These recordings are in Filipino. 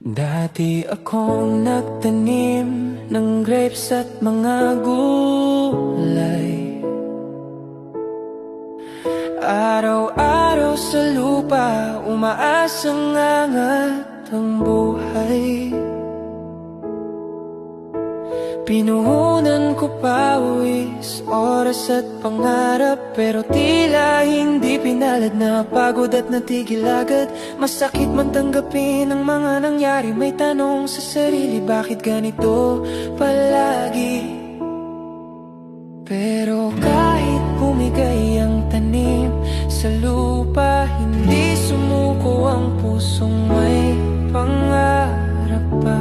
Dati akong nagtanim ng grapes at mga gulay. Araw-araw sa lupa, umaasang angat ang buhay. Pinuhunan ko pawis, oras at pangarap, pero tila hindi pinalad na pagod at natigil agad. Masakit man tanggapin ang mga nangyari, may tanong sa sarili, bakit ganito palagi? Pero kahit bumigay ang tanim sa lupa, hindi sumuko ang pusong may pangarap pa.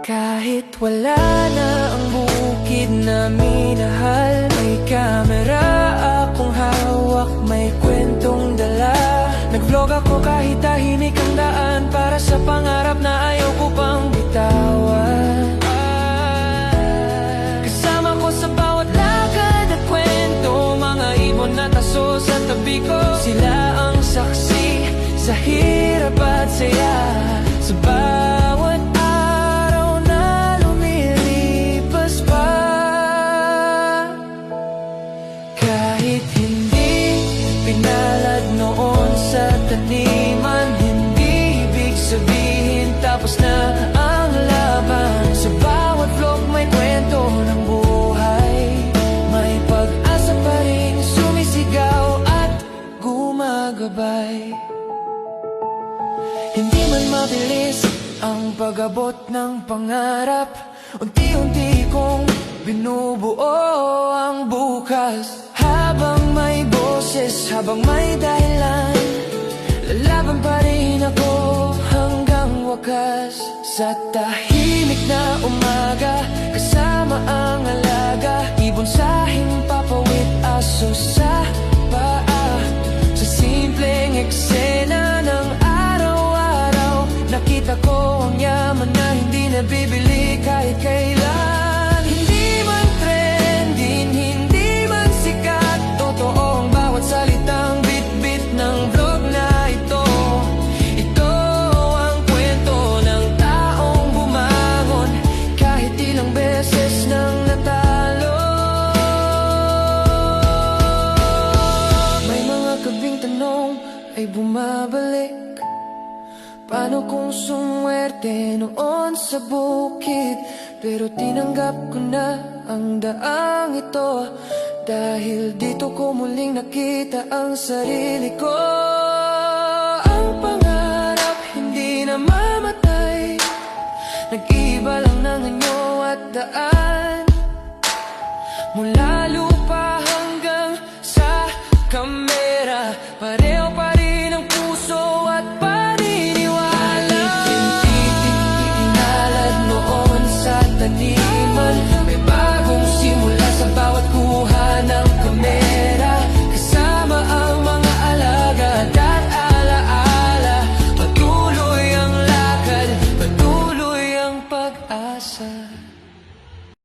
Kahit wala na ang bukid na minahal, may kamera akong hawak, may kwentong dala. Nag-vlog ako kahit tahimik ang daan, para sa pangarap na ayaw ko pang bitawan. Kasama ko sa bawat lakad at kwento, mga ibon na taso sa tabi ko. Sila ang saksi sa hirap at saya, sa bawat taniman, hindi ibig sabihin tapos na ang laban. Sa bawat vlog may kwento ng buhay, may pag-asa pa rin sumisigaw at gumagabay. Hindi man mabilis ang pag-abot ng pangarap, unti-unti kong binubuo ang bukas. Habang may boses, habang may dahilan, lalaban pa rin ako hanggang wakas. Sa tahimik na umaga, kasama ang alaga, ibon sahing papawid, aso sa paa. Sa simpleng eksena ng araw-araw, nakita ko ang yaman na hindi nabibili kahit kailan. Hindi man trending, hindi man sikat, totoo ang bawat salitang bit-bit ng vlog na ito. Ito ang kwento ng taong bumangon kahit ilang beses nang natalo. May mga gabing tanong ay bumabalik, paano kung sumwerte noon sa bukid? Pero tinanggap ko na ang daang ito, dahil dito ko muling nakita ang sarili ko. Ang pangarap hindi namamatay, nag-iba lang ng anyo at daan. Mula